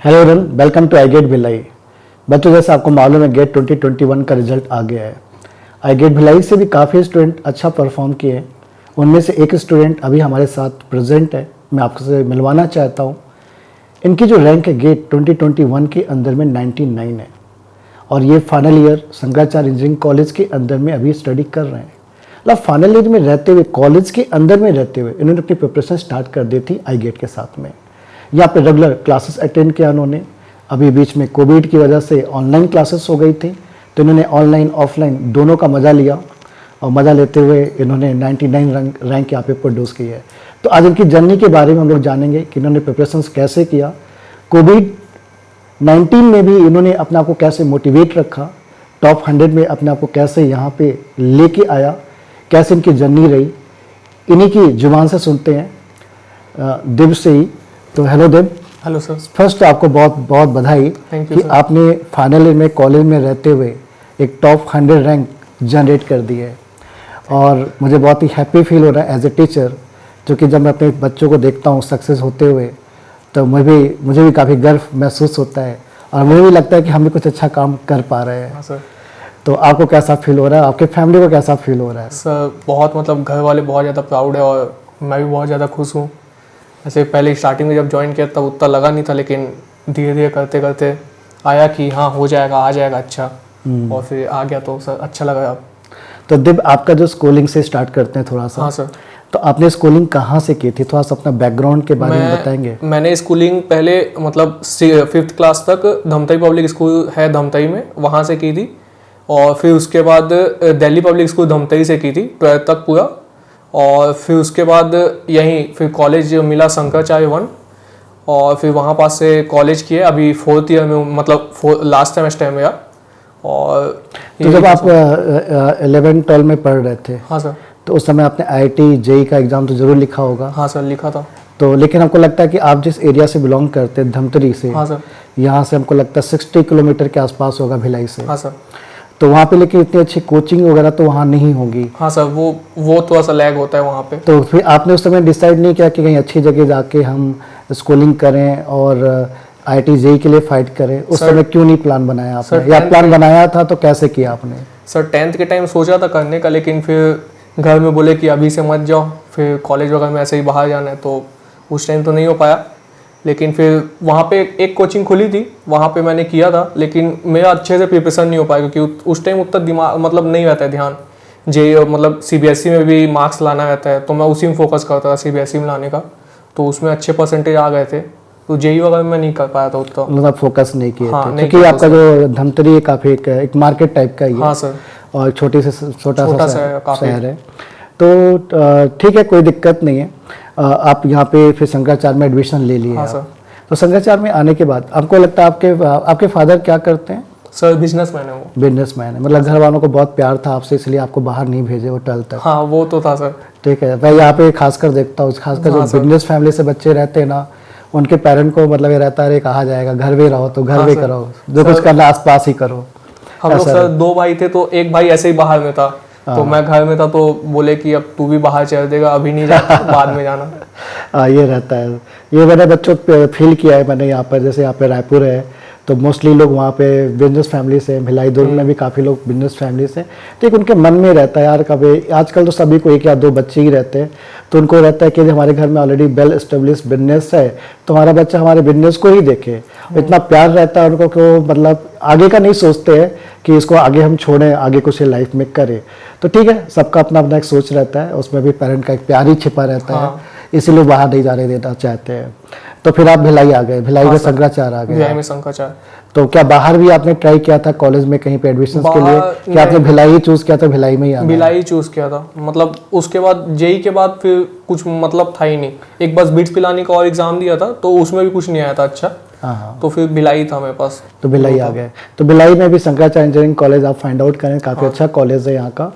Hello everyone, welcome to I gate Bhilai. बच्चों, जैसे आपको मालूम है गेट 2021 का रिजल्ट आ गया है। आई गेट भिलाई से भी काफ़ी स्टूडेंट अच्छा परफॉर्म किए हैं। उनमें से एक स्टूडेंट अभी हमारे साथ प्रेजेंट है, मैं आपसे मिलवाना चाहता हूँ। इनकी जो रैंक है गेट 2021 के अंदर में 99 है और ये final year Shankaracharya engineering college के अंदर में अभी स्टडी कर रहे हैं। मतलब फाइनल ईयर में रहते हुए, कॉलेज के अंदर में रहते हुए इन्होंने अपनी प्रिपरेशन स्टार्ट कर दी थी आई गेट के साथ में। यहाँ पे रेगुलर क्लासेस अटेंड किया इन्होंने। अभी बीच में कोविड की वजह से ऑनलाइन क्लासेस हो गई थी, तो इन्होंने ऑनलाइन ऑफलाइन दोनों का मज़ा लिया और मज़ा लेते हुए इन्होंने 99 रैंक यहाँ पे प्रोड्यूस की है। तो आज इनकी जर्नी के बारे में हम लोग जानेंगे कि इन्होंने प्रिपरेशंस कैसे किया, कोविड-19 में भी इन्होंने अपने आप को कैसे मोटिवेट रखा, टॉप 100 में अपने आप को कैसे यहाँ पे लेके आया, कैसे इनकी जर्नी रही, इन्हीं की जुबान से सुनते हैं देव से ही। तो hello Dev. Hello sir. First आपको बहुत बहुत बधाई कि आपने फाइनल ईयर में कॉलेज में रहते हुए एक टॉप 100 रैंक जनरेट कर दी है और मुझे बहुत ही हैप्पी फील हो रहा है एज ए टीचर, क्योंकि जब मैं अपने बच्चों को देखता हूँ सक्सेस होते हुए तो मुझे भी काफ़ी गर्व महसूस होता है और मुझे भी लगता है कि हम भी कुछ अच्छा काम कर पा रहे हैं। हाँ सर। तो आपको कैसा फील हो रहा है, आपके फैमिली को कैसा फील हो रहा है? सर बहुत घर वाले बहुत ज़्यादा प्राउड है और मैं भी बहुत ज़्यादा खुश हूँ। ऐसे पहले स्टार्टिंग में जब ज्वाइन किया तब उतना लगा नहीं था, लेकिन धीरे धीरे करते करते आया कि हाँ हो जाएगा, आ जाएगा अच्छा, और फिर आ गया तो सर अच्छा लगा अब। तो दिव, आपका जो स्कूलिंग से स्टार्ट करते हैं थोड़ा सा। हाँ सर। तो आपने स्कूलिंग कहाँ से की थी, थोड़ा सा अपना बैकग्राउंड के बारे में बताएंगे? मैंने स्कूलिंग पहले 5th क्लास तक धमतई पब्लिक स्कूल है धमतई में, वहाँ से की थी। और फिर उसके बाद दिल्ली पब्लिक स्कूल धमतई से की थी 12th तक पूरा। और फिर उसके बाद यहीं फिर कॉलेज मिला शंकराचार्य 1, और फिर वहाँ पास से कॉलेज किए। अभी 4th ईयर में, मतलब लास्ट सेमेस्टर में। और तो जब आप 11-12 में पढ़ रहे थे, हाँ सर, तो उस समय आपने IIT JEE का एग्ज़ाम तो ज़रूर लिखा होगा? हाँ सर, लिखा था। तो लेकिन हमको लगता है कि आप जिस एरिया से बिलोंग करते हैं धमतरी से, हाँ सर, यहाँ से हमको लगता है 60 किलोमीटर के आसपास होगा भिलाई से। हाँ सर। तो वहाँ पे लेकिन इतनी अच्छी कोचिंग वगैरह तो वहाँ नहीं होगी? हाँ सर, वो थोड़ा सा लैग होता है वहाँ पे। तो फिर आपने उस समय डिसाइड नहीं किया कि कहीं अच्छी जगह जाके हम स्कूलिंग करें और IIT JEE के लिए फाइट करें? उस समय क्यों नहीं प्लान बनाया आपने, या प्लान बनाया था तो कैसे किया आपने? सर 10th के टाइम सोचा था करने का, लेकिन फिर घर में बोले कि अभी से मत जाओ, फिर कॉलेज वगैरह में ऐसे ही बाहर जाना है, तो उस टाइम तो नहीं हो पाया। लेकिन फिर वहाँ पे एक कोचिंग खुली थी, वहाँ पे मैंने किया था, लेकिन मेरा अच्छे से प्रिपरेशन नहीं हो पाया क्योंकि उस टाइम उतना दिमाग नहीं रहता है ध्यान। CBSE में भी मार्क्स लाना रहता है, तो मैं उसी में फोकस करता था CBSE में लाने का, तो उसमें अच्छे परसेंटेज आ गए थे। तो JEE वगैरह में नहीं कर पाया था उतना, मतलब फोकस नहीं किए हाँ, थे क्योंकि आपका जो धमतरी काफ़ी एक मार्केट टाइप का ही है। हाँ सर, और छोटा सा शहर है। तो ठीक है, कोई दिक्कत नहीं है। आप यहाँ पे फिर शंकराचार्य में एडमिशन ले लिए। हाँ सर। तो शंकराचार्य में आने के बाद आपको लगता है आपके फादर क्या करते हैं? सर बिजनेसमैन है वो। बिजनेसमैन है, मतलब घर वालों को बहुत प्यार था आपसे, इसलिए आपको बाहर नहीं भेजे वो 12th तक। हाँ वो तो था सर। ठीक है, मैं यहाँ पे खासकर देखता हूँ, खासकर जो बिजनेस फैमिली से बच्चे रहते हैं ना, उनके पेरेंट को मतलब ये रहता है कहा जाएगा घर में रहो तो घर में करो, जो कुछ करना आस पास ही करो। हम लोग सर 2 भाई थे, तो एक भाई ऐसे ही बाहर में था, तो मैं घर में था, तो बोले कि अब तू भी बाहर चल देगा, अभी नहीं जाता, बाद में जाना। ये रहता है, ये मैंने बच्चों फील किया है मैंने। यहाँ पर जैसे यहाँ पे रायपुर है तो मोस्टली लोग वहाँ पे बिजनेस फैमिली से, भिलाई दुर्ग में भी काफ़ी लोग बिजनेस फैमिली से, तो एक उनके मन में रहता है यार कभी, आजकल तो सभी को 1 या 2 बच्चे ही रहते हैं, तो उनको रहता है कि हमारे घर में ऑलरेडी वेल एस्टेब्लिश बिजनेस है, तो हमारा बच्चा हमारे बिजनेस को ही देखे। इतना प्यार रहता है उनको कि वो मतलब आगे का नहीं सोचते हैं कि इसको आगे हम छोड़ें, आगे कुछ लाइफ में करें। तो ठीक है, सबका अपना अपना एक सोच रहता है, उसमें भी पेरेंट का एक प्यार ही छिपा रहता है, इसीलिए बाहर नहीं जाने देना चाहते हैं। तो फिर आप भिलाई आ गए, भिलाई में शंकराचार्य आ गए। भिलाई में शंकराचार्य। तो क्या बाहर भी आपने ट्राई किया था कॉलेज में कहीं पे एडमिशन के लिए, कि आपने भिलाई ही चूज किया था? भिलाई में ही आना? भिलाई चूज किया था, मतलब उसके बाद JEE के बाद फिर कुछ मतलब था ही नहीं। एक बस बिट्स पिलानी का और एग्जाम दिया था, तो उसमें भी कुछ नहीं आया था अच्छा। हाँ, तो फिर भिलाई था मेरे पास, तो भिलाई आ गए। तो भिलाई में भी शंकराचार्य इंजीनियरिंग कॉलेज आप फाइंड आउट करें, काफ़ी अच्छा कॉलेज है यहाँ का,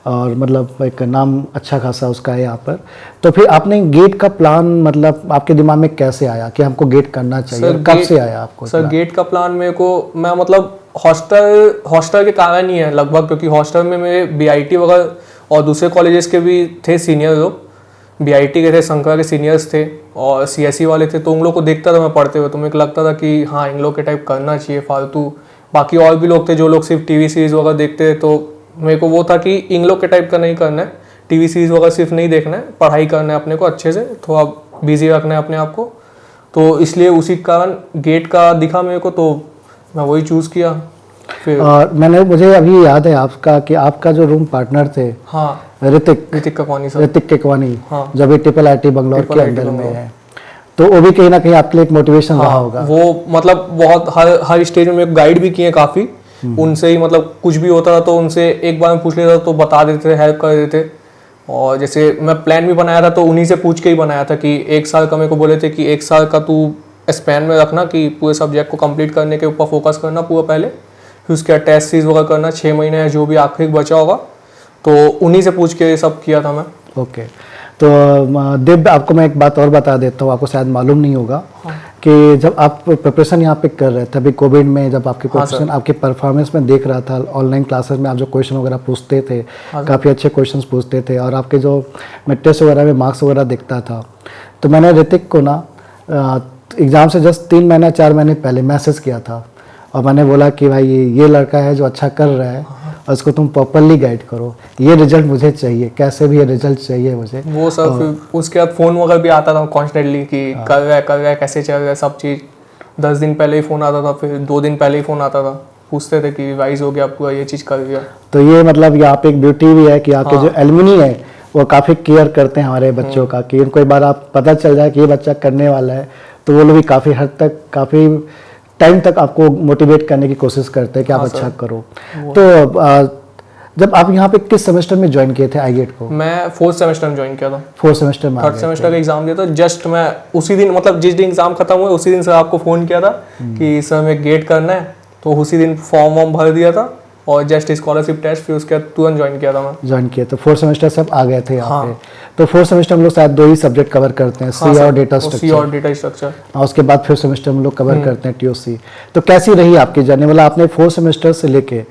और मतलब एक नाम अच्छा खासा उसका है यहाँ पर। तो फिर आपने गेट का प्लान मतलब आपके दिमाग में कैसे आया कि हमको गेट करना चाहिए, और कब से आया आपको? सर गेट का प्लान मेरे को, मैं मतलब हॉस्टल के कारण ही है लगभग, क्योंकि हॉस्टल में मेरे BIT वगैरह और दूसरे कॉलेजेस के भी थे सीनियर लोग, बीआईटी के थे, शंकर के सीनियर्स थे और सीएसई वाले थे, तो उन लोग को देखता था मैं पढ़ते हुए, तो मेरे को लगता था कि हाँ इन लोग के टाइप करना चाहिए फालतू। बाकी और भी लोग थे जो लोग सिर्फ टीवी सीरीज़ वगैरह देखते थे, तो मेरे को वो था कि इन लोग के टाइप का नहीं करना है, टीवी सीरीज़ वगैरह सिर्फ नहीं देखना है, पढ़ाई करना है अपने को अच्छे से, थोड़ा बिजी रखना है अपने आप को। तो इसलिए उसी कारण गेट का दिखा मेरे को, तो मैं वही चूज़ किया फिर। और मुझे अभी याद है आपका कि आपका जो रूम पार्टनर थे, हाँ, ऋतिक ककवानी सर। ऋतिक केकवानी, हाँ। जो अभी ट्रिपल आईटी बंगलौर के अंदर में है, तो वो भी कहीं ना कहीं आपके लिए एक मोटिवेशन रहा होगा। वो मतलब बहुत हर स्टेज में मेरे को गाइड भी किए काफ़ी, उनसे ही मतलब कुछ भी होता था तो उनसे एक बार में पूछ लेता तो बता देते थे, हेल्प कर देते। और जैसे मैं प्लान भी बनाया था तो उन्हीं से पूछ के ही बनाया था कि 1 साल का मेरे को बोले थे कि 1 साल का तू स्पैन में रखना कि पूरे सब्जेक्ट को कंप्लीट करने के ऊपर फोकस करना पूरा पहले, फिर उसके बाद टेस्ट सीरीज वगैरह करना 6 महीने या जो भी आखिरी बचा होगा, तो उन्हीं से पूछ के सब किया था मैं। ओके। तो दिव्य, आपको मैं एक बात और बता देता हूँ, आपको शायद मालूम नहीं होगा। हाँ। कि जब आप प्रिपरेशन यहाँ पे कर रहे थे अभी कोविड में, जब आपकी प्रिपरेशन, आपके परफॉर्मेंस में देख रहा था, ऑनलाइन क्लासेस में आप जो क्वेश्चन वगैरह पूछते थे, काफ़ी अच्छे क्वेश्चंस पूछते थे, और आपके जो मैं टेस्ट वगैरह में मार्क्स वगैरह दिखता था, तो मैंने ऋतिक को ना एग्ज़ाम से जस्ट 3 महीने 4 महीने पहले मैसेज किया था, और मैंने बोला कि भाई ये लड़का है जो अच्छा कर रहा है, और इसको तुम प्रॉपरली गाइड करो, ये रिजल्ट मुझे चाहिए, कैसे भी ये रिजल्ट चाहिए मुझे। वो सब फिर उसके बाद फ़ोन वगैरह भी आता था कॉन्स्टेंटली कि कर रहा है कैसे चल रहा है सब चीज़। 10 दिन पहले ही फ़ोन आता था, फिर 2 दिन पहले ही फ़ोन आता था, पूछते थे कि रिवाइज हो गया आपको, ये चीज़ कर दिया। तो ये मतलब यहाँ पे एक ब्यूटी भी है कि आपके जो एलुमनी है वो काफ़ी केयर करते हैं हमारे बच्चों का, कि उनको एक बार आप पता चल जाए कि ये बच्चा करने वाला है, तो वो लोग भी काफ़ी हद तक, काफ़ी टाइम तक आपको मोटिवेट करने की कोशिश करते हैं कि आप अच्छा करो। तो जब आप यहाँ पे किस सेमेस्टर में ज्वाइन किए थे आईगेट को? मैं 4th सेमेस्टर में ज्वाइन किया था। 4th सेमेस्टर में? 3rd सेमेस्टर का एग्जाम दिया था। जस्ट मैं उसी दिन, मतलब जिस दिन एग्जाम खत्म हुआ उसी दिन सर आपको फ़ोन किया था कि सर हमें गेट करना है, तो उसी दिन फॉर्म वॉर्म भर दिया था और जस्ट स्कॉलरशिप टेस्ट, फिर उसके बाद तुरंत ज्वाइन किया था मैं। ज्वाइन किया, तो 4th सेमेस्टर से आप आ गए थे यहाँ पे। तो 4th सेमेस्टर हम लोग शायद 2 ही सब्जेक्ट कवर करते हैं, सी और डेटा स्ट्रक्चर, और उसके बाद 5th सेमेस्टर हम लोग कवर करते हैं टीओसी। तो कैसी रही आपकी जर्नी, मतलब आपने 4th सेमेस्टर से लेके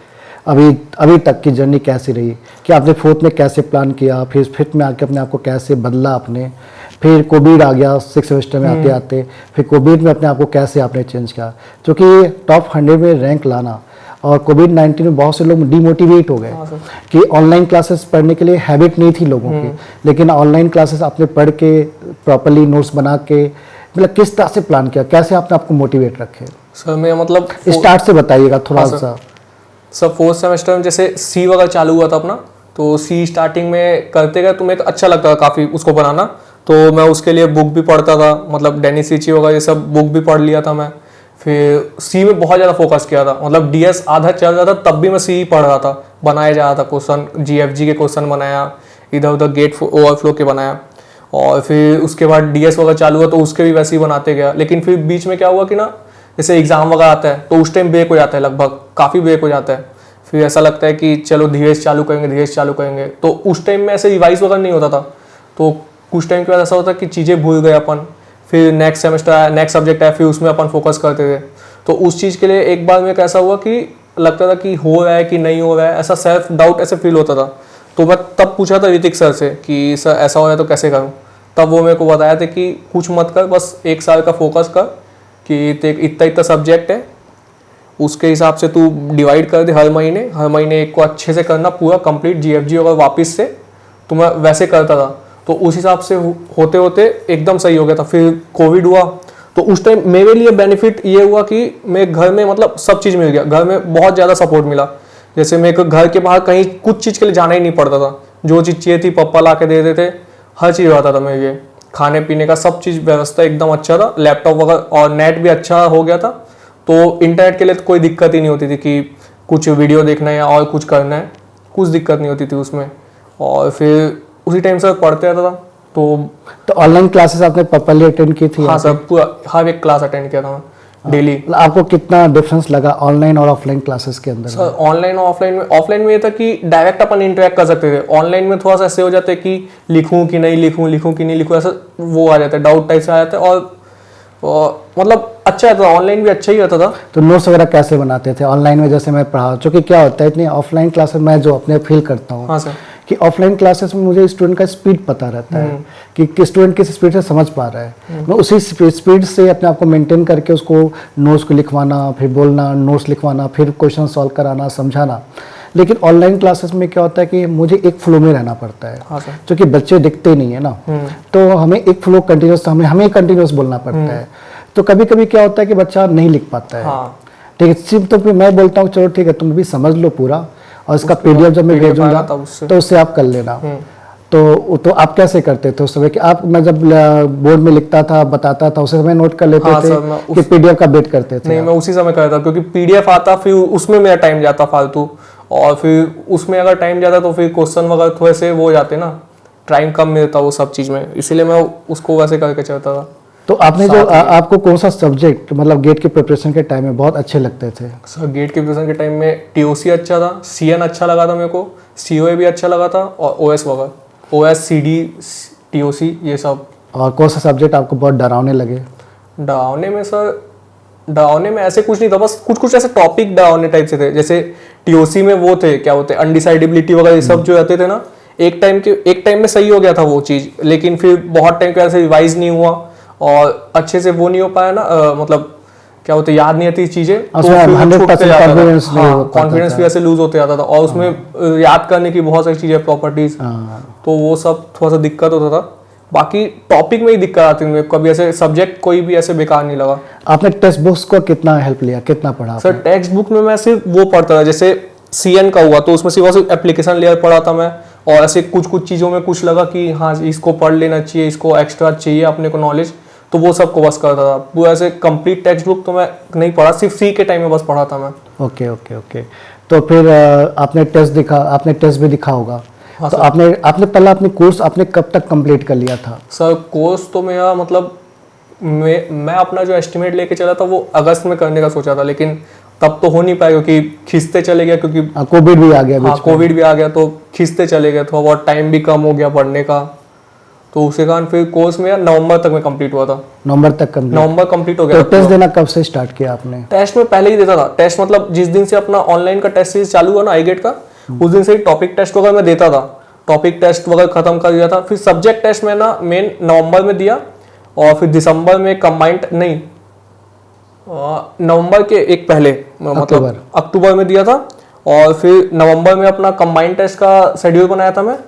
अभी तक की जर्नी कैसी रही, कि आपने 4th में कैसे प्लान किया, फिर 5th में आके अपने आप को कैसे बदला आपने, फिर कोविड आ गया 6th सेमेस्टर में आते आते, फिर कोविड में अपने आप को कैसे आपने चेंज किया, क्योंकि टॉप 100 में रैंक लाना, और कोविड-19 में बहुत से लोग डिमोटिवेट हो गए कि ऑनलाइन क्लासेस पढ़ने के लिए हैबिट नहीं थी लोगों की, लेकिन ऑनलाइन क्लासेस आपने पढ़ के प्रॉपर्ली नोट्स बना के, मतलब किस तरह से प्लान किया, कैसे आपने आपको मोटिवेट रखे? सर मैं मतलब स्टार्ट से बताइएगा थोड़ा सा। सर 4th सेमेस्टर में जैसे सी वगैरह चालू हुआ था अपना, तो सी स्टार्टिंग में करते गए तो मेरे को अच्छा लगता था काफ़ी उसको बनाना, तो मैं उसके लिए बुक भी पढ़ता था, मतलब डेनिस रिची वगैरह ये सब बुक भी पढ़ लिया था मैं। फिर सी में बहुत ज़्यादा फोकस किया था, मतलब डीएस आधा चल रहा था तब भी मैं सी पढ़ रहा था, बनाया जा रहा था क्वेश्चन, जीएफजी के क्वेश्चन बनाया, इधर उधर गेट ओवरफ्लो के बनाया, और फिर उसके बाद डीएस वगैरह चालू हुआ तो उसके भी वैसे ही बनाते गया। लेकिन फिर बीच में क्या हुआ कि ना, जैसे एग्जाम वगैरह आता है तो उस टाइम ब्रेक हो जाता है, लगभग काफ़ी ब्रेक हो जाता है, फिर ऐसा लगता है कि चलो धीरे से चालू करेंगे, तो उस टाइम में ऐसे रिवाइज वगैरह नहीं होता था, तो कुछ टाइम के बाद ऐसा होता कि चीज़ें भूल गए अपन, फिर नेक्स्ट सेमेस्टर आया, नेक्स्ट सब्जेक्ट आया, फिर उसमें अपन फोकस करते थे, तो उस चीज़ के लिए एक बार में कैसा हुआ कि लगता था कि हो रहा है कि नहीं हो रहा है, ऐसा सेल्फ डाउट ऐसे फील होता था। तो मैं तब पूछा था ऋतिक सर से कि सर ऐसा हो रहा है तो कैसे करूँ, तब वो मेरे को बताया था कि कुछ मत कर, बस 1 साल का फोकस कर, कि इतना सब्जेक्ट है, उसके हिसाब से तू डिवाइड कर दे, हर महीने एक को अच्छे से करना पूरा कंप्लीट, जीएफजी होगा वापस से, तो मैं वैसे करता था, तो उस हिसाब से होते होते एकदम सही हो गया था। फिर कोविड हुआ तो उस टाइम मेरे लिए बेनिफिट ये हुआ कि मेरे घर में मतलब सब चीज़ मिल गया, घर में बहुत ज़्यादा सपोर्ट मिला। जैसे मेरे को घर के बाहर कहीं कुछ चीज़ के लिए जाना ही नहीं पड़ता था, जो चीज़ चाहिए थी पापा ला के दे देते, हर चीज़ आता था मेरे लिए, खाने पीने का सब चीज़ व्यवस्था एकदम अच्छा था, लैपटॉप वगैरह और नेट भी अच्छा हो गया था, तो इंटरनेट के लिए तो कोई दिक्कत ही नहीं होती थी कि कुछ वीडियो देखना है या और कुछ करना है, कुछ दिक्कत नहीं होती थी उसमें। और फिर उसी टाइम से पढ़ते रहता था। तो ऑनलाइन क्लासेस आपने प्रॉपर्ली अटेंड की थी? हाँ सर, पूरा हर एक क्लास अटेंड किया था मैं डेली। आपको कितना डिफरेंस लगा ऑनलाइन और ऑफलाइन क्लासेस के अंदर? सर ऑनलाइन और ऑफलाइन में ये था कि डायरेक्ट अपन इंटरेक्ट कर सकते थे, ऑनलाइन में थोड़ा सा ऐसे हो जाता है कि लिखूं कि नहीं लिखूं, ऐसा वो आ जाता है, डाउट टाइप से आ जाता है, और मतलब अच्छा था, ऑनलाइन भी अच्छा ही रहता था। तो नोट्स वगैरह कैसे बनाते थे ऑनलाइन में? जैसे मैं पढ़ा, चूँकि क्या होता है इतनी ऑफलाइन क्लासेस में जो अपने फील करता हूँ, हाँ सर, कि ऑफलाइन क्लासेस में मुझे स्टूडेंट का स्पीड पता रहता है कि स्टूडेंट किस स्पीड से समझ पा रहा है, मैं उसी स्पीड से अपने आप को मेंटेन करके उसको नोट्स को लिखवाना, फिर बोलना, नोट्स लिखवाना, फिर क्वेश्चन सॉल्व कराना, समझाना। लेकिन ऑनलाइन क्लासेस में क्या होता है कि मुझे एक फ्लो में रहना पड़ता है, हाँ सर। क्योंकि बच्चे दिखते नहीं है ना, तो हमें एक फ्लो कंटिन्यूस, हमें कंटिन्यूस बोलना पड़ता है। तो कभी कभी क्या होता है कि बच्चा नहीं लिख पाता है, हाँ। ठीक है, सिर्फ तो फिर मैं बोलता हूँ चलो ठीक है तुम भी समझ लो पूरा, और इसका PDF जब मैं भेजूंगा तो उससे आप कर लेना। तो आप कैसे करते थे उस समय कि आप, मैं जब बोर्ड में लिखता था, बताता था, उसे समय नोट कर लेते हाँ थे सर, कि PDF का वेट करते थे? नहीं, मैं उसी समय करता, क्योंकि PDF आता फिर उसमें मेरा टाइम जाता फालतू, और फिर उसमें अगर टाइम जाता तो फिर क्वेश्चन वगैरह थोड़े से वो हो जाते ना, टाइम कम मिलता वो सब चीज़ में, इसीलिए मैं उसको वैसे करके चलता था। तो आपने जो आपको कौन सा सब्जेक्ट मतलब गेट की प्रिपरेशन के टाइम में बहुत अच्छे लगते थे? सर गेट के प्रिपरेशन के टाइम में TOC अच्छा था, CN अच्छा लगा था मेरे को, COA भी अच्छा लगा था, और OS वगैरह, OS CD TOC ये सब। और कौन सा सब्जेक्ट आपको बहुत डरावने लगे? डरावने में सर, डरावने में ऐसे कुछ नहीं था, बस कुछ कुछ ऐसे टॉपिक डरावने टाइप से थे। जैसे TOC में वो थे, क्या होते हैं, अनडिसाइडेबिलिटी वगैरह ये सब जो रहते थे ना, एक टाइम में सही हो गया था वो चीज़, लेकिन फिर बहुत टाइम के वजह से रिवाइज नहीं हुआ और अच्छे से वो नहीं हो पाया ना, मतलब क्या होता है, याद नहीं आती चीजें, तो कॉन्फिडेंस भी ऐसे लूज होते जाता था, और उसमें याद करने की बहुत सारी चीजें, प्रॉपर्टीज, तो वो सब थोड़ा सा दिक्कत होता था। बाकी टॉपिक में ही दिक्कत आती थी, कभी ऐसे सब्जेक्ट कोई भी ऐसे बेकार नहीं लगा। आपने टेक्स्ट बुक्स को कितना हेल्प लिया, कितना पढ़ा? सर टेक्स्ट बुक में मैं सिर्फ वो पढ़ता था, जैसे CN का हुआ तो उसमें सिर्फ एप्लीकेशन लेयर पढ़ा था मैं, और ऐसे कुछ कुछ चीज़ों में कुछ लगा कि हाँ इसको पढ़ लेना चाहिए, इसको एक्स्ट्रा चाहिए अपने को नॉलेज, तो वो सब को बस करता था। पूरा ऐसे कंप्लीट टेक्स्ट बुक तो मैं नहीं पढ़ा, सिर्फ सी के टाइम में बस पढ़ा था मैं। Okay okay okay. तो फिर आपने टेस्ट भी दिखा होगा। हाँ तो आपने पहला अपनी कोर्स आपने कब तक कंप्लीट कर लिया था? सर कोर्स तो मेरा मतलब मैं अपना जो एस्टिमेट लेके चला था वो अगस्त में करने का सोचा था, लेकिन तब तो हो नहीं पाया क्योंकि खिंचते चले गए, क्योंकि कोविड भी आ गया। हाँ कोविड भी आ गया तो खिंचते चले गए, थोड़ा बहुत टाइम भी कम हो गया पढ़ने का, तो उसके कारण फिर कोर्स मेरा नवंबर तक में कंप्लीट हुआ था। नवंबर कंप्लीट हो गया। तो टेस्ट देना कब से स्टार्ट किया आपने? टेस्ट में पहले ही देता था। टेस्ट मतलब जिस दिन से अपना ऑनलाइन का टेस्ट सीरीज चालू हुआ ना आईगेट का, उस दिन से ही टॉपिक टेस्ट वगैरह मैं देता था। टॉपिक टेस्ट वगैरह खत्म कर दिया था, फिर सब्जेक्ट टेस्ट में ना मेन नवंबर में दिया, और फिर दिसंबर में कंबाइंड नहीं, नवंबर के एक पहले मतलब अक्टूबर में दिया था, और फिर नवंबर में अपना कंबाइंड टेस्ट का शेड्यूल बनाया था मैं,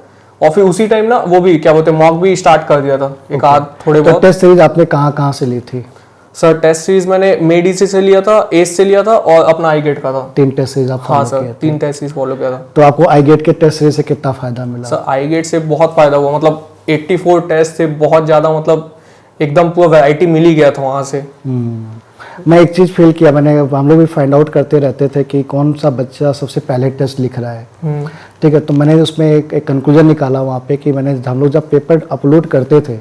और फिर उसी टाइम ना वो भी क्या बोलते हैं मॉक भी स्टार्ट कर दिया था एक आध थोड़े बहुत। टेस्ट सीरीज आपने कहाँ से ली थी? सर टेस्ट सीरीज मैंने मेडिसी से लिया था, एस से लिया था, और अपना आईगेट का था। 3 टेस्ट सीरीज आप हाँ सर 3 टेस्ट सीरीज फॉलो किया था। तो आपको आईगेट के टेस्ट सीरीज से कितना फायदा मिला? सर आईगेट से बहुत फायदा हुआ, मतलब 84 टेस्ट से बहुत ज्यादा, मतलब एकदम पूरा वैरायटी मिल ही गया था वहां से। मैं एक चीज़ फील किया, हम लोग भी फाइंड आउट करते रहते थे कि कौन सा बच्चा सबसे पहले टेस्ट लिख रहा है, ठीक है। तो मैंने उसमें एक कंक्लूजन निकाला वहाँ पे कि हम लोग जब पेपर अपलोड करते थे,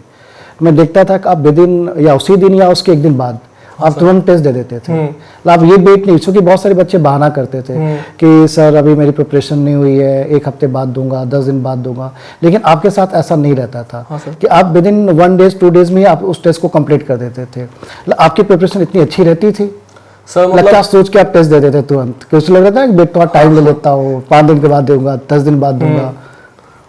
मैं देखता था कि आप विदिन या उसी दिन या उसके एक दिन बाद आप तुरंत टेस्ट दे देते थे। आप ये वेट नहीं, क्योंकि बहुत सारे बच्चे बहाना करते थे कि सर अभी मेरी प्रिपरेशन नहीं हुई है, 1 हफ्ते बाद दूंगा, 10 दिन बाद दूंगा, लेकिन आपके साथ ऐसा नहीं रहता था। हाँ कि आप विदिन 1 डेज 2 डेज में ही आप उस टेस्ट को कंप्लीट कर देते थे। आपकी प्रिपरेशन इतनी अच्छी रहती थी सर, मतलब क्या सोच के आप टेस्ट दे देते तुरंत? कुछ लग रहा था कि थोड़ा टाइम ले लेता हूँ, 5 दिन के बाद दूंगा, 10 दिन बाद दूंगा।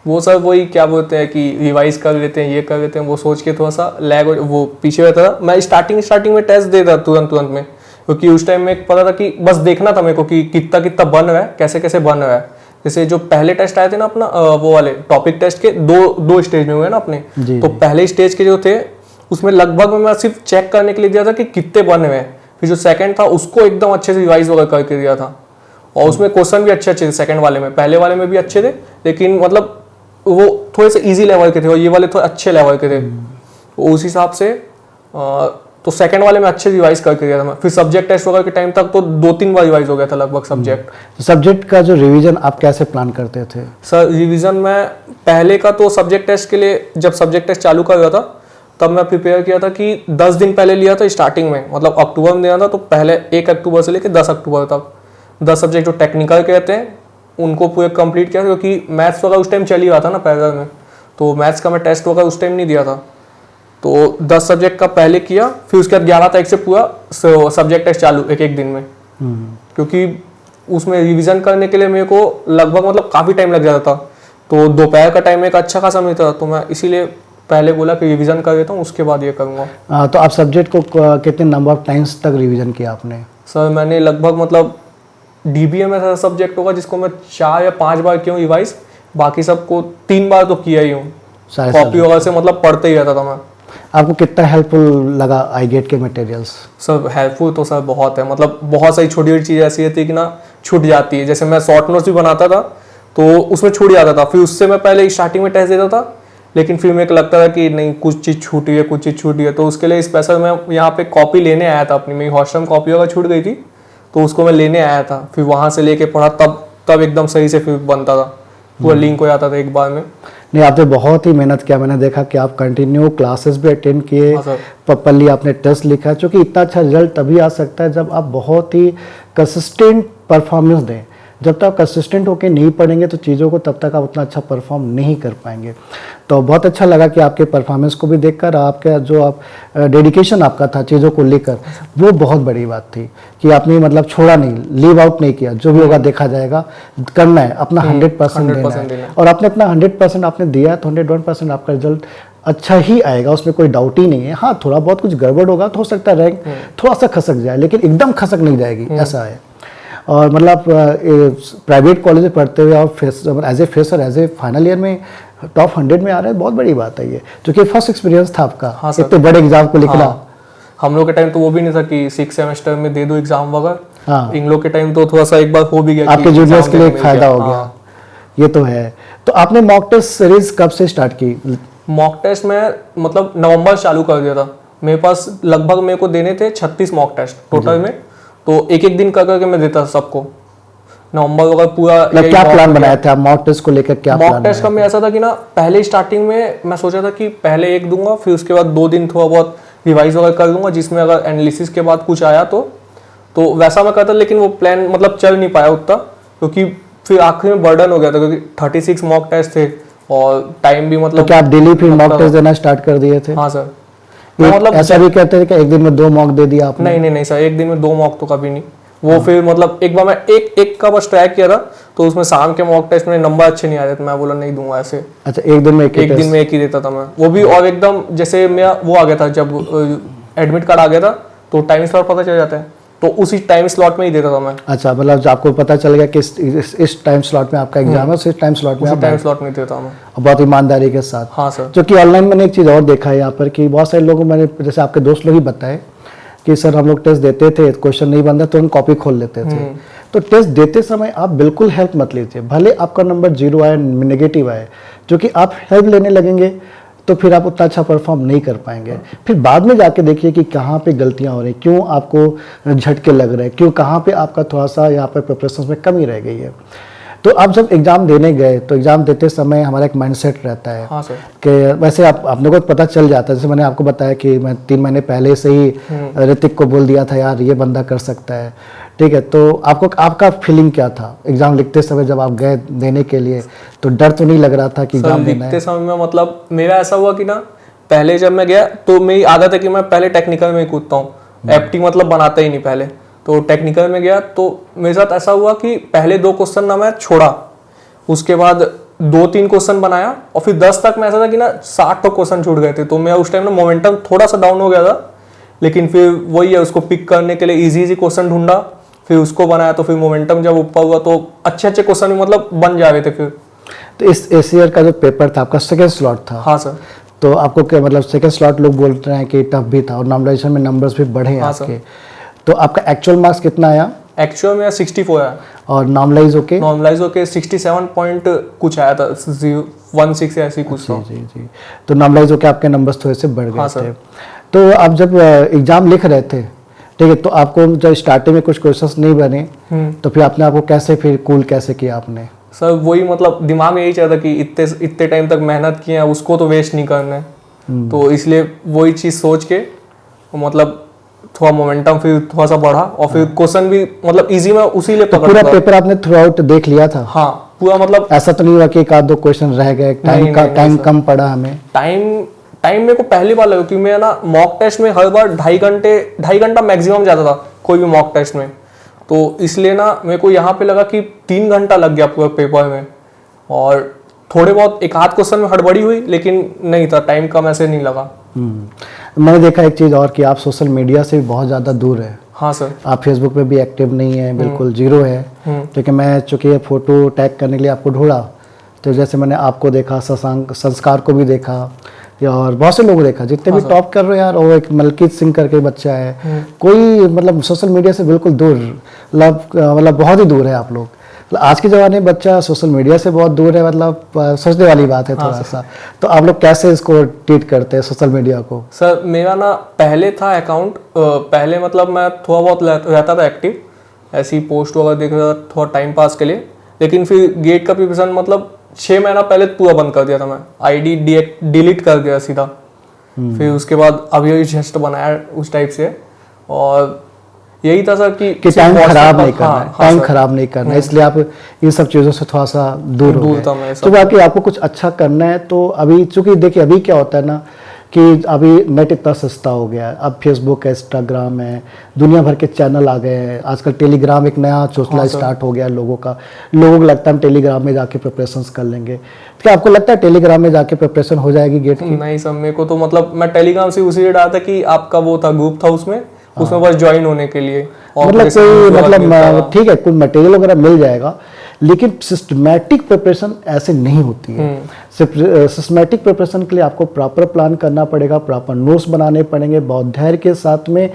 वो सर वही क्या बोलते हैं कि रिवाइज कर लेते हैं, ये कर लेते हैं, वो सोच के थोड़ा सा लैग वो पीछे रहता था। मैं स्टार्टिंग में टेस्ट देता तुरंत में, क्योंकि उस टाइम में पता था कि बस देखना था मेरे को कि कितना बन रहा है, कैसे बन रहा है। जैसे जो पहले टेस्ट आए थे ना अपना वो वाले टॉपिक टेस्ट के दो स्टेज में हुए ना अपने, तो पहले स्टेज के जो थे उसमें लगभग मैं सिर्फ चेक करने के लिए दिया था कि कितने बन रहे हैं। फिर जो सेकंड था उसको एकदम अच्छे से रिवाइज वगैरह करके दिया था, और उसमें क्वेश्चन भी अच्छे थे सेकंड वाले में। पहले वाले में भी अच्छे थे, लेकिन मतलब वो थोड़े से इजी लेवल के थे, और ये वाले थोड़े अच्छे लेवल के थे। तो उस हिसाब से तो सेकंड वाले में अच्छे रिवाइज करके दिया था मैं। फिर सब्जेक्ट टेस्ट वगैरह के टाइम तक तो 2-3 बार रिवाइज हो गया था लगभग सब्जेक्ट। सब्जेक्ट का जो रिवीजन आप कैसे प्लान करते थे? सर रिवीजन मैं पहले का तो सब्जेक्ट टेस्ट के लिए जब सब्जेक्ट टेस्ट चालू कर रहा था तब मैं प्रिपेयर किया था कि 10 दिन पहले लिया था स्टार्टिंग में, मतलब अक्टूबर में दिया था, तो पहले 1 अक्टूबर से लेकर 10 अक्टूबर तक 10 सब्जेक्ट जो टेक्निकल के रहते हैं उनको पूरे कंप्लीट किया, क्योंकि मैथ्स वगैरह उस टाइम चल ही रहा था ना पैरेलल में, तो मैथ्स का मैं टेस्ट वगैरह उस टाइम नहीं दिया था। तो 10 सब्जेक्ट का पहले किया, फिर उसके बाद 11 तारीख से पूरा सब्जेक्ट टेस्ट चालू एक दिन में, क्योंकि उसमें रिवीजन करने के लिए मेरे को लगभग मतलब काफ़ी टाइम लग जाता था। तो दोपहर का टाइम एक अच्छा खासा मिलता था, तो मैं इसीलिए पहले बोला कि रिवीजन कर देता हूँ, उसके बाद ये करूँगा। तो आप सब्जेक्ट को कितने नंबर ऑफ टाइम्स तक रिवीजन किया आपने? सर मैंने लगभग मतलब डीबीए में ऐसा सब्जेक्ट होगा जिसको मैं 4 या 5 बार किया हूँ रिवाइज, बाकी सबको 3 बार तो किया ही हूँ। सारे कॉपी वगैरह से मतलब पढ़ते ही रहता था मैं। आपको कितना हेल्पफुल लगा आई गेट के मटेरियल्स? सर हेल्पफुल तो सर बहुत है, मतलब बहुत सारी छोटी छोटी चीज़ ऐसी रहती है कि ना छूट जाती है। जैसे मैं शॉर्ट नोट्स भी बनाता था तो उसमें छूट जाता था, फिर उससे मैं पहले स्टार्टिंग में टेस्ट देता था, लेकिन फिर मेरे को लगता था कि नहीं कुछ चीज़ छूटी है, कुछ चीज़ छूटी है, तो उसके लिए स्पेशल मैं यहाँ पे कॉपी लेने आया था अपनी। मेरी हॉस्टल में कॉपी वगैरह छूट गई थी तो उसको मैं लेने आया था, फिर वहाँ से लेके पढ़ा, तब एकदम सही से फिर बनता था, पूरा लिंक हो जाता था एक बार में। नहीं, आपने बहुत ही मेहनत किया। मैंने देखा कि आप कंटिन्यू क्लासेस भी अटेंड किए, हाँ सर। प्रॉपर्ली आपने टेस्ट लिखा, क्योंकि इतना अच्छा रिजल्ट तभी आ सकता है जब आप बहुत ही कंसिस्टेंट परफॉर्मेंस दें। जब तक आप कंसिस्टेंट होकर नहीं पढ़ेंगे तो चीज़ों को तब तक आप उतना अच्छा परफॉर्म नहीं कर पाएंगे। तो बहुत अच्छा लगा कि आपके परफॉर्मेंस को भी देखकर आपका जो आप डेडिकेशन आपका था चीज़ों को लेकर, वो बहुत बड़ी बात थी कि आपने मतलब छोड़ा नहीं, लीव आउट नहीं किया। जो भी होगा देखा जाएगा, करना है, अपना 100% देना है। और आपने अपना 100% आपने दिया तो 101% आपका रिजल्ट अच्छा ही आएगा, उसमें कोई डाउट ही नहीं है। हाँ, थोड़ा बहुत कुछ गड़बड़ होगा तो हो सकता है रैंक थोड़ा सा खसक जाए, लेकिन एकदम खसक नहीं जाएगी, ऐसा है। और मतलब प्राइवेट कॉलेज में पढ़ते हुए और as a fresher, as a final year में टॉप 100 में आ रहे हैं, बहुत बड़ी बात है ये, क्योंकि फर्स्ट एक्सपीरियंस था आपका। हाँ सर। इतने बड़े एग्जाम को लिखना। हाँ, हम लोग के टाइम तो वो भी नहीं था कि 6 सेमेस्टर में दे दो एग्जाम वगैरह। हाँ, इन लोग के टाइम तो थोड़ा सा एक बार हो भी गया, आपके जूनियर्स के लिए एक फायदा हो गया। हाँ। ये तो है। तो आपने मॉक टेस्ट सीरीज कब से स्टार्ट की? मॉक टेस्ट में मतलब नवंबर चालू कर दिया था। मेरे पास लगभग मेरे को देने थे 36 मॉक टेस्ट टोटल में, तो एक एक दिन कर करके मैं देता था सबको। नवंबर वगैरह पूरा क्या प्लान बनाया था आप मॉक टेस्ट को लेकर? क्या मॉक टेस्ट का मैं ऐसा था कि ना पहले स्टार्टिंग में मैं सोचा था कि पहले एक दूंगा, फिर उसके बाद 2 दिन थोड़ा बहुत रिवाइज वगैरह कर दूंगा, जिसमें अगर एनालिसिस के बाद कुछ आया तो वैसा मैं करता, लेकिन वो प्लान मतलब चल नहीं पाया उतना, क्योंकि फिर आखिर में बर्डन हो गया था, क्योंकि 36 मॉक टेस्ट थे और टाइम भी मतलब। तो क्या आप डेली फिर मॉक टेस्ट देना स्टार्ट कर दिए थे? हाँ सर। मतलब ऐसा भी कहते थे कि एक दिन में 2 मॉक दे दिया आपने? नहीं सर, एक दिन में 2 मॉक तो कभी नहीं। वो फिर मतलब एक बार मैं एक का बस ट्राई किया था, तो उसमें शाम के मॉक टेस्ट में नंबर अच्छे नहीं आ रहे थे, मैं बोला नहीं दूंगा ऐसे। अच्छा, एक दिन में एक ही देता था मैं, वो भी। और एकदम जैसे मेरा वो आ गया था, जब एडमिट कार्ड आ गया था तो टाइम स्लॉट पता चल जाता है, तो उसी टाइम स्लॉट में ही देता था मैं। अच्छा, मतलब आपको पता चल गया कि इस टाइम स्लॉट में आपका एग्जाम है, उस टाइम स्लॉट में टाइम स्लॉट में देता मैं, बहुत ईमानदारी के साथ। हाँ सर। जो कि ऑनलाइन मैंने एक चीज़ और देखा है यहाँ पर कि बहुत सारे लोगों, मैंने जैसे आपके दोस्त लोग ही बताए कि सर हम लोग टेस्ट देते थे, क्वेश्चन नहीं बनता तो हम कॉपी खोल लेते थे। तो टेस्ट देते समय आप बिल्कुल हेल्प मत लीजिए, भले आपका नंबर 0 आए, नेगेटिव आए, जो कि आप हेल्प लेने लगेंगे तो फिर आप उतना अच्छा परफॉर्म नहीं कर पाएंगे। फिर बाद में जाके देखिए कि कहाँ पे गलतियाँ हो रही, क्यों आपको झटके लग रहे हैं, क्यों कहाँ पे आपका थोड़ा सा यहाँ पर प्रिपरेशन में कमी रह गई है। तो आप जब एग्ज़ाम देने गए तो एग्ज़ाम देते समय हमारा एक माइंडसेट रहता है। हाँ सर। कि वैसे आप लोगों को पता चल जाता है, जैसे मैंने आपको बताया कि मैं 3 महीने पहले से ही ऋतिक को बोल दिया था यार ये बंदा कर सकता है, ठीक है। तो आपका फीलिंग क्या था एग्ज़ाम लिखते समय जब आप गए देने के लिए? तो डर तो नहीं लग रहा था कि एग्ज़ाम देना है? लिखते समय में मतलब मेरा ऐसा हुआ कि ना पहले जब मैं गया तो मेरी आदत है कि मैं पहले टेक्निकल में ही कूदता हूँ, एप्टी मतलब बनाता ही नहीं पहले। तो टेक्निकल में गया तो मेरे साथ ऐसा हुआ कि पहले 2 क्वेश्चन ना मैं छोड़ा, उसके बाद 2-3 क्वेश्चन बनाया, और फिर 10 तक में ऐसा था कि ना 60 तो क्वेश्चन छूट गए थे। तो मेरा उस टाइम ना मोमेंटम थोड़ा सा डाउन हो गया था, लेकिन फिर वही है, उसको पिक करने के लिए इजी क्वेश्चन ढूंढा, फिर उसको बनाया, तो फिर मोमेंटम जब ऊपर हुआ तो अच्छे क्वेश्चन भी मतलब बन जा रहे थे फिर। तो इस ईयर का जो पेपर था आपका सेकेंड स्लॉट था? हाँ सर। तो आपको क्या मतलब सेकेंड स्लॉट लोग बोल रहे हैं कि टफ भी था और नॉर्मलाइजेशन में नंबर्स भी बढ़े हैं आपके, तो आपका एक्चुअल मार्क्स कितना आया? एक्चुअल में 64 आया, और नॉर्मलाइज होके 67 पॉइंट कुछ आया था, 16 ऐसी कुछ था। जी। तो नॉर्मलाइज होके आपके नंबर्स थोड़े से बढ़ गए। हाँ थे। तो आप जब एग्जाम लिख रहे थे, ठीक है, तो आपको जब स्टार्टिंग में कुछ क्वेश्चंस नहीं बने तो फिर आपने आपको कैसे फिर कूल कैसे किया आपने? सर वही मतलब दिमाग में यही चलता कि इतने टाइम तक मेहनत किए हैं, उसको तो वेस्ट नहीं करना है। तो इसलिए वही चीज़ सोच के मतलब थोड़ा मोमेंटम फिर थोड़ा सा बढ़ा, और फिर क्वेश्चन भी मतलब इजी में उसी लिए तो पूरा पेपर आपने थ्रू आउट देख लिया था? हाँ पूरा, मतलब ऐसा तो नहीं हुआ कि 1-2 क्वेश्चन रह गए, टाइम कम पड़ा हमें? टाइम मेरे को पहली बार लगा, क्योंकि मैं ना मॉक टेस्ट में हर बार 2.5 घंटा मैक्सिमम जाता था कोई भी मॉक टेस्ट में, तो इसलिए ना मेरे को यहाँ पे लगा कि 3 घंटा लग गया पूरे पेपर में। और थोड़े बहुत एक आध क्वेश्चन में हड़बड़ी हुई, लेकिन नहीं था, टाइम कम ऐसे नहीं लगा। मैंने देखा एक चीज़ और कि आप सोशल मीडिया से भी बहुत ज़्यादा दूर है। हाँ सर। आप फेसबुक पे भी एक्टिव नहीं है, बिल्कुल जीरो है। क्योंकि मैं चूंकि ये फोटो टैग करने के लिए आपको ढूंढा, तो जैसे मैंने आपको देखा, शशांक संस्कार को भी देखा, या और बहुत से लोगों को देखा जितने भी टॉप कर रहे हैं यार। वो एक मलकीत सिंह करके बच्चा है, कोई मतलब सोशल मीडिया से बिल्कुल दूर, मतलब बहुत ही दूर है आप लोग। मतलब आज के ज़माने में बच्चा सोशल मीडिया से बहुत दूर है, मतलब सोचने वाली बात है थोड़ा सा। तो आप लोग कैसे इसको ट्रीट करते हैं सोशल मीडिया को? सर मेरा ना पहले था अकाउंट, पहले मतलब मैं थोड़ा बहुत रहता था एक्टिव, ऐसी पोस्ट वगैरह देख रहा था थोड़ा टाइम पास के लिए। लेकिन फिर गेट का प्रिपरेशन मतलब 6 महीना पहले पूरा बंद कर दिया था मैं, आईडी डिलीट कर दिया सीधा। फिर उसके बाद अभी जस्ट बनाया उस टाइप से। और यही था सर कि टाइम खराब नहीं करना, हाँ, टाइम खराब नहीं करना, इसलिए आप इन सब चीज़ों से थोड़ा सा दूर हो गए। तो बाकी आपको कुछ अच्छा करना है तो अभी, चूंकि देखिए अभी क्या होता है ना कि अभी नेट इतना सस्ता हो गया है, अब फेसबुक है, इंस्टाग्राम है, दुनिया भर के चैनल आ गए हैं। आजकल टेलीग्राम एक नया चौसला स्टार्ट हो गया है लोगों को लगता है हम टेलीग्राम में जाके प्रिपरेशन कर लेंगे। तो क्या आपको लगता है टेलीग्राम में जाके प्रिपरेशन हो जाएगी गेट की? नहीं सर, मेरे को तो मतलब मैं टेलीग्राम से उसी डाला था कि आपका वो था ग्रुप था, उसमें बस ज्वाइन होने के लिए। मतलब कोई मतलब ठीक है, कोई मटेरियल वगैरह मिल जाएगा, लेकिन सिस्टमैटिक प्रिपरेशन ऐसे नहीं होती है। सिस्टमैटिक प्रिपरेशन के लिए आपको प्रॉपर प्लान करना पड़ेगा, प्रॉपर नोट्स बनाने पड़ेंगे, बहुत धैर्य के साथ में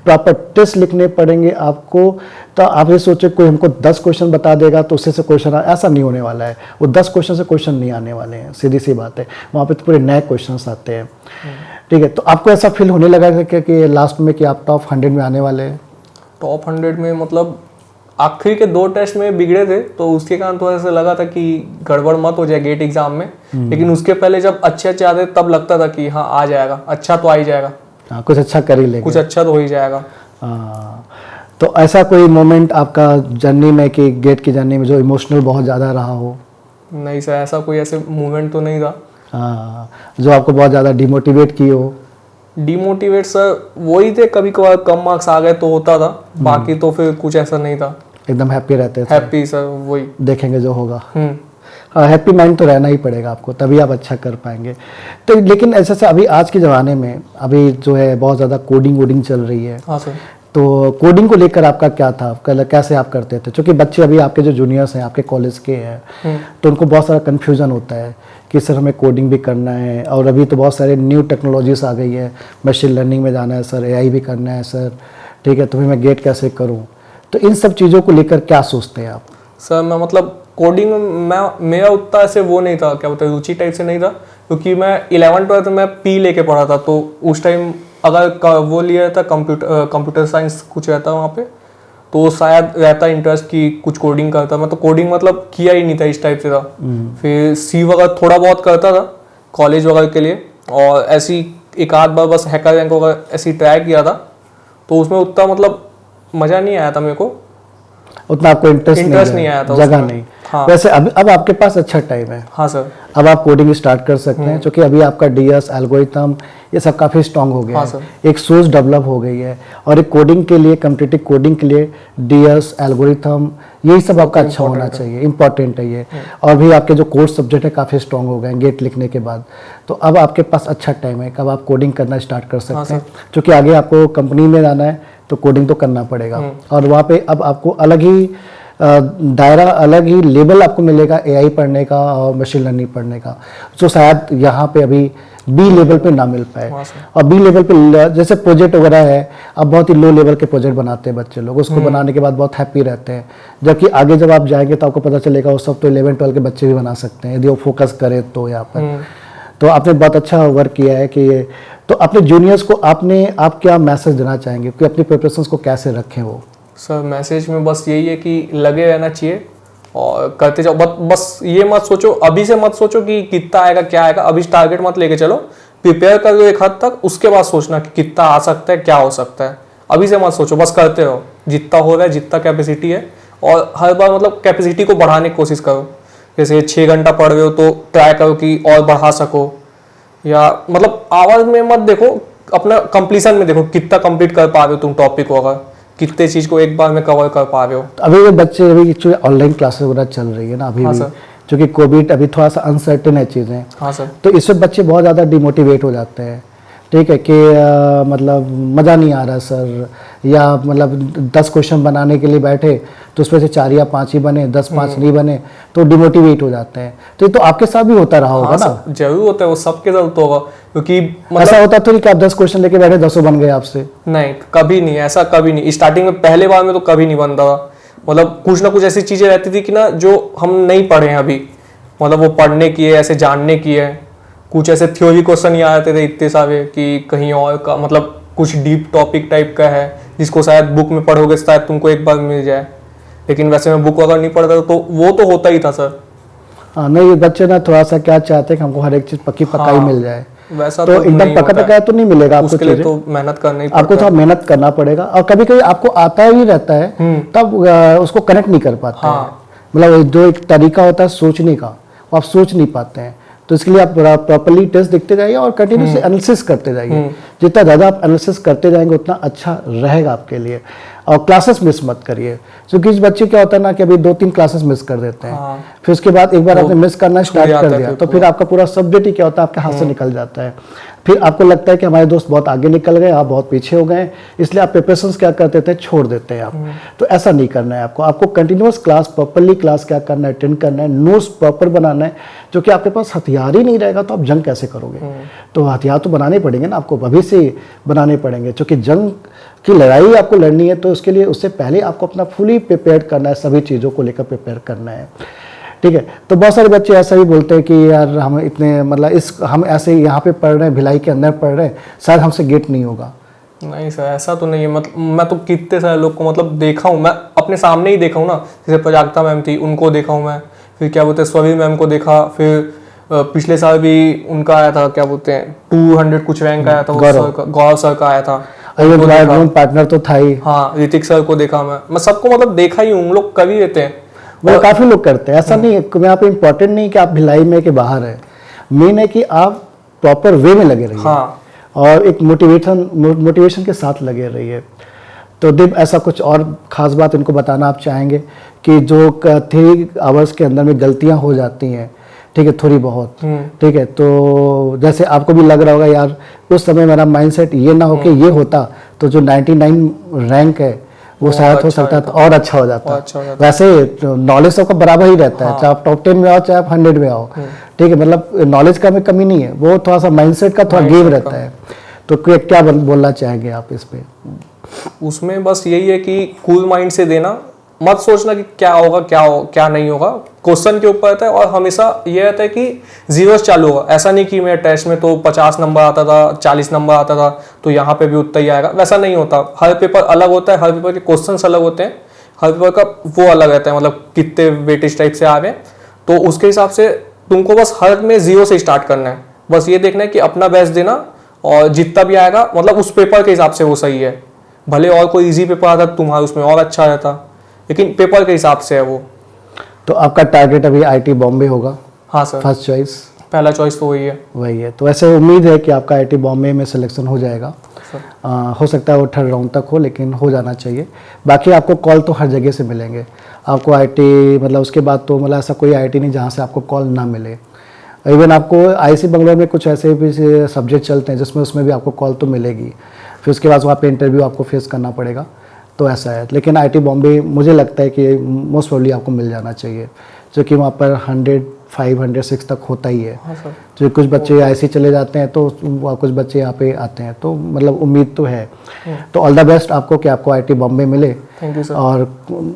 प्रॉपर टेस्ट लिखने पड़ेंगे आपको। तो आप ये सोचे कोई हमको 10 क्वेश्चन बता देगा तो उससे क्वेश्चन, ऐसा नहीं होने वाला है। वो 10 क्वेश्चन से क्वेश्चन नहीं आने वाले हैं, सीधी सी बात है। वहाँ पे तो पूरे नए क्वेश्चन आते हैं। ठीक है, तो आपको ऐसा फील होने लगा कि लास्ट में कि आप टॉप 100 में आने वाले हैं? टॉप 100 में मतलब आखिरी के 2 टेस्ट में बिगड़े थे, तो उसके कारण थोड़ा सा लगा था कि गड़बड़ मत हो जाए गेट एग्जाम में। लेकिन उसके पहले जब अच्छे आते तब लगता था कि हाँ आ जाएगा, अच्छा तो आ ही जाएगा। हाँ, कुछ अच्छा कर ही लेंगे, कुछ अच्छा तो हो ही जाएगा। तो ऐसा कोई मोमेंट आपका जर्नी में कि गेट की जर्नी में जो इमोशनल बहुत ज़्यादा रहा हो? नहीं सर, ऐसा कोई ऐसे मोमेंट तो नहीं था। जो आपको बहुत ज़्यादा डिमोटिवेट की हो? डिमोटिवेट सर वही थे, कभी कभार कम मार्क्स आ गए तो होता था, बाकी तो फिर कुछ ऐसा नहीं था। एकदम हैप्पी रहते थे? हैप्पी सर, वही देखेंगे जो होगा। हाँ, हैप्पी माइंड तो रहना ही पड़ेगा आपको, तभी आप अच्छा कर पाएंगे। तो लेकिन ऐसे से अभी आज के ज़माने में अभी जो है बहुत ज़्यादा कोडिंग चल रही है। हाँ सर। तो कोडिंग को लेकर आपका क्या था, कैसे आप करते थे? क्योंकि बच्चे अभी आपके जो जूनियर्स हैं, आपके कॉलेज के हैं, तो उनको बहुत सारा कन्फ्यूजन होता है कि सर हमें कोडिंग भी करना है, और अभी तो बहुत सारे न्यू टेक्नोलॉजीज आ गई है, मशीन लर्निंग में जाना है सर, एआई भी करना है सर, ठीक है, तो फिर मैं गेट कैसे करूँ? तो इन सब चीज़ों को लेकर क्या सोचते हैं आप? सर मैं मतलब कोडिंग में मेरा उतना ऐसे वो नहीं था, क्या बोलते हैं, रुचि टाइप से नहीं था। क्योंकि मैं 11th-12th में पी लेके पढ़ा था, तो उस टाइम अगर वो लिया था कंप्यूटर साइंस कुछ रहता वहाँ पे, तो शायद रहता इंटरेस्ट कि कुछ कोडिंग करता। मैं तो कोडिंग मतलब किया ही नहीं था, इस टाइप से था। फिर सी वगैरह थोड़ा बहुत करता था कॉलेज वगैरह के लिए, और ऐसी एक आध बार बस हैकर रैंक वगैरह ऐसी ट्राई किया था, तो उसमें उतना मतलब मज़ा नहीं आया था मेरे को, उतना आपको इंटरेस्ट नहीं आया था, जगह नहीं। हाँ। वैसे अब आपके पास अच्छा टाइम है। हाँ सर। अब आप कोडिंग स्टार्ट कर सकते हैं, क्योंकि अभी आपका डीएस एल्गोरिथम ये सब काफ़ी स्ट्रांग हो गया हाँ है। सर। एक सोच डेवलप हो गई है, और एक कोडिंग के लिए, कम्पिटिटिव कोडिंग के लिए डीएस एल्गोरिथम यही सब आपका अच्छा होना चाहिए, इंपॉर्टेंट है ये। और भी आपके जो कोर्स सब्जेक्ट है काफ़ी स्ट्रांग हो गए गेट लिखने के बाद, तो अब आपके पास अच्छा टाइम है, कब आप कोडिंग करना स्टार्ट कर सकते हैं। क्योंकि आगे आपको कंपनी में जाना है तो कोडिंग तो करना पड़ेगा, और वहाँ पे अब आपको अलग ही दायरा, अलग ही लेवल आपको मिलेगा एआई पढ़ने का और मशीन लर्निंग पढ़ने का, जो शायद यहाँ पे अभी बी लेवल पे ना मिल पाए। और बी लेवल पे जैसे प्रोजेक्ट वगैरह है, अब बहुत ही लो लेवल के प्रोजेक्ट बनाते हैं बच्चे लोग, उसको बनाने के बाद बहुत हैप्पी रहते हैं। जबकि आगे जब आप जाएंगे तो आपको पता चलेगा वो सब तो 11-12 के बच्चे भी बना सकते हैं, यदि वो फोकस करें तो यहाँ पर। तो आपने बहुत अच्छा वर्क किया है कि ये, तो अपने जूनियर्स को आप क्या मैसेज देना चाहेंगे कि अपनी प्रिपरेशंस को कैसे रखें वो? सर मैसेज में बस यही है कि लगे रहना चाहिए और करते जाओ। बस ये मत सोचो, अभी से मत सोचो कि कितना आएगा क्या आएगा, अभी टारगेट मत लेके चलो, प्रिपेयर कर लो एक हद तक, उसके बाद सोचना कि कितना आ सकता है, क्या हो सकता है। अभी से मत सोचो, बस करते रहो, जितना हो रहा है, जितना कैपेसिटी है, और हर बार मतलब कैपेसिटी को बढ़ाने की कोशिश करो। जैसे 6 घंटा पढ़ रहे हो तो ट्राई करो कि और बढ़ा सको, या मतलब आवाज में मत देखो, अपना कंप्लीशन में देखो कितना कंप्लीट कर पा रहे हो तुम टॉपिक को, अगर कितने चीज को एक बार में कवर कर पा रहे हो। तो अभी वो बच्चे, अभी ऑनलाइन क्लासेस वगैरह चल रही है ना अभी हाँ भी, क्योंकि कोविड अभी थोड़ा सा अनसर्टेन है चीज़ें, हाँ सर। तो इससे बच्चे बहुत ज़्यादा डिमोटिवेट हो जाते हैं। ठीक है कि मतलब मज़ा नहीं आ रहा सर, या मतलब 10 क्वेश्चन बनाने के लिए बैठे तो उसमें से 4 या 5 ही बने, 10-5 नहीं बने, तो डिमोटिवेट हो जाते हैं। तो ये तो आपके साथ भी होता रहा होगा हाँ ना? सर, जरूर होता है, वो सबके साथ होगा, क्योंकि मतलब ऐसा होता तो नहीं कि आप 10 क्वेश्चन लेके बैठे 10 बन गए आपसे? नहीं, कभी नहीं, ऐसा कभी नहीं। स्टार्टिंग में पहले बार में तो कभी नहीं बनता था। मतलब कुछ ना कुछ ऐसी चीजें रहती थी कि ना जो हम नहीं पढ़े हैं अभी, मतलब वो पढ़ने की है, ऐसे जानने की है। कुछ ऐसे थ्योरी क्वेश्चन ही आ जाते थे इतने सारे कि कहीं और का, मतलब कुछ डीप टॉपिक टाइप का है जिसको शायद बुक में पढ़ोगे शायद तुमको एक बार मिल जाए, लेकिन वैसे मैं बुक अगर नहीं पढ़ता तो वो तो होता ही था सर। हाँ, नहीं बच्चे ना थोड़ा सा क्या चाहते हैं कि हमको हर एक चीज़ पक्की पक्का ही मिल जाए, वैसा तो एकदम नहीं पक्का होता पक्का तो नहीं मिलेगा आपको। उसके लिए चीज़ें तो मेहनत करना ही आपको पड़ता थोड़ा मेहनत करना पड़ेगा, और कभी कभी आपको आता ही रहता है तब उसको कनेक्ट नहीं कर पाते हैं। मतलब जो एक तरीका होता है सोचने का, वो आप सोच नहीं पाते हैं। तो इसके लिए आप प्रॉपर्ली टेस्ट देखते जाइए और कंटिन्यूस एनालिसिस करते जाइए। जितना ज़्यादा आप एनालिसिस करते जाएंगे उतना अच्छा रहेगा आपके लिए। और क्लासेस मिस मत करिए, क्योंकि इस बच्चे क्या होता है ना कि अभी 2-3 क्लासेस मिस कर देते हैं, फिर उसके बाद एक बार आपने मिस करना स्टार्ट कर दिया तो फिर आपका पूरा सब्जेक्ट ही क्या होता है आपके हाथ से निकल जाता है। फिर आपको लगता है कि हमारे दोस्त बहुत आगे निकल गए, आप बहुत पीछे हो गए, इसलिए आप प्रिपरेशंस क्या कर देते हैं, छोड़ देते हैं आप। तो ऐसा नहीं करना है आपको। आपको कंटिन्यूअस क्लास, प्रॉपर्ली क्लास क्या करना है, अटेंड करना है, नोट्स प्रॉपर बनाना है। जो कि आपके पास हथियार ही नहीं रहेगा तो आप जंग कैसे करोगे? तो हथियार तो बनाने पड़ेंगे ना आपको, अभी से बनाने पड़ेंगे, क्योंकि जंग की लड़ाई आपको लड़नी है। तो उसके लिए उससे पहले आपको अपना फुली प्रिपेयर्ड करना है, सभी चीज़ों को लेकर प्रिपेयर करना है। ठीक है, तो बहुत सारे बच्चे ऐसा भी बोलते हैं कि यार हम इतने मतलब हम ऐसे यहाँ पे पढ़ रहे हैं, भिलाई के अंदर पढ़ रहे हैं, शायद हमसे गेट नहीं होगा। नहीं सर, ऐसा तो नहीं है। मतलब मैं तो कितने सारे लोग को मतलब देखा हूँ, मैं अपने सामने ही देखा हूँ ना। जैसे प्राजक्ता मैम थी, उनको देखा हूँ मैं, फिर क्या बोलते हैं स्वभी मैम को देखा, फिर पिछले साल भी उनका आया था, क्या बोलते हैं 200 कुछ रैंक आया था, गौरव सर का आया था, पार्टनर तो था ही। हाँ, ऋतिक सर को देखा मैं सबको मतलब देखा ही हूँ। उन लोग कभी रहते हैं, वो काफ़ी लोग करते हैं। ऐसा नहीं है, यहाँ पे इम्पोर्टेंट नहीं कि आप भिलाई में के बाहर है, मेन है कि आप प्रॉपर वे में लगे रहिए। हाँ, और एक मोटिवेशन के साथ लगे रहिए। तो दिप ऐसा कुछ और ख़ास बात इनको बताना आप चाहेंगे कि जो 3 आवर्स के अंदर में गलतियां हो जाती हैं, ठीक है, थोड़ी बहुत, ठीक है, तो जैसे आपको भी लग रहा होगा यार उस समय मेरा माइंडसेट ये ना हो कि ये होता तो जो 99 रैंक है वो शायद हो सकता था और अच्छा हो जाता। वैसे नॉलेज सबका बराबर ही रहता है, चाहे आप टॉप 10 में आओ चाहे आप 100 में आओ, ठीक है, मतलब नॉलेज का में कमी नहीं है, वो थोड़ा सा माइंडसेट का थोड़ा गेम रहता है। तो क्या बोलना चाहेंगे आप इस पे? उसमें बस यही है कि कूल माइंड से देना, मत सोचना कि क्या होगा क्या नहीं होगा। क्वेश्चन के ऊपर रहता है, और हमेशा ये रहता है कि जीरो से चालू होगा। ऐसा नहीं कि मेरे टेस्ट में तो 50 नंबर आता था, 40 नंबर आता था तो यहाँ पे भी उतना ही आएगा, वैसा नहीं होता। हर पेपर अलग होता है, हर पेपर के क्वेश्चंस अलग होते हैं, हर पेपर का वो अलग रहता है, मतलब कितने वेटेज टाइप से आ रहे हैं। तो उसके हिसाब से तुमको बस हर में जीरो से स्टार्ट करना है। बस ये देखना है कि अपना बेस्ट देना, और जितना भी आएगा मतलब उस पेपर के हिसाब से वो सही है। भले और कोई इजी पेपर आता तुम्हारा उसमें और अच्छा रहता, लेकिन पेपर के हिसाब से है वो। तो आपका टारगेट अभी आईटी बॉम्बे होगा? हाँ सर, फर्स्ट चॉइस, पहला चॉइस तो वही है। तो ऐसे उम्मीद है कि आपका आईटी बॉम्बे में सिलेक्शन हो जाएगा। हो सकता है वो 3rd राउंड तक हो, लेकिन हो जाना चाहिए। बाकी आपको कॉल तो हर जगह से मिलेंगे आपको आईटी, मतलब उसके बाद तो मतलब ऐसा कोई आईटी नहीं जहाँ से आपको कॉल ना मिले। इवन आपको आईसी बंगलौर में कुछ ऐसे भी सब्जेक्ट चलते हैं जिसमें उसमें भी आपको कॉल तो मिलेगी, फिर उसके बाद वहाँ पे इंटरव्यू आपको फेस करना पड़ेगा। तो ऐसा है, लेकिन आईटी बॉम्बे मुझे लगता है कि मोस्ट प्रोबेबली आपको मिल जाना चाहिए, क्योंकि वहाँ पर 105, 106 तक होता ही है। हाँ सर। जो कुछ बच्चे आईसी चले जाते हैं तो कुछ बच्चे यहाँ पे आते हैं, तो मतलब उम्मीद तो है। तो ऑल द बेस्ट आपको कि आपको आईटी बॉम्बे मिले। Thank you sir. और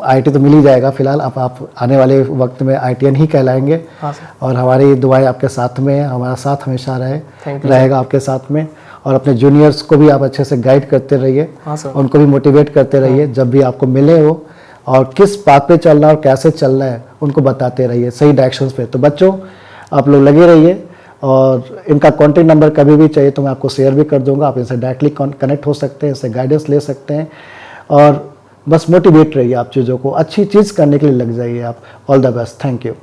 आईटी तो मिल ही जाएगा फिलहाल, अब आप आने वाले वक्त में आईटीएन ही कहलाएंगे। हाँ सर। और हमारी दुआएं आपके साथ में है, हमारा साथ हमेशा Thank you, रहेगा आपके साथ में। और अपने जूनियर्स को भी आप अच्छे से गाइड करते रहिए। हाँ सर। उनको भी मोटिवेट करते रहिए, जब भी आपको मिले वो, और किस बात पे चलना और कैसे चलना है उनको बताते रहिए सही डायरेक्शंस पे। तो बच्चों आप लोग लगे रहिए, और इनका कॉन्टैक्ट नंबर कभी भी चाहिए तो मैं आपको शेयर भी कर दूंगा, आप इनसे डायरेक्टली कनेक्ट हो सकते हैं, इससे गाइडेंस ले सकते हैं। और बस मोटिवेट रहिए, आप चीज़ों को अच्छी चीज़ करने के लिए लग जाइए आप। All the best, thank you.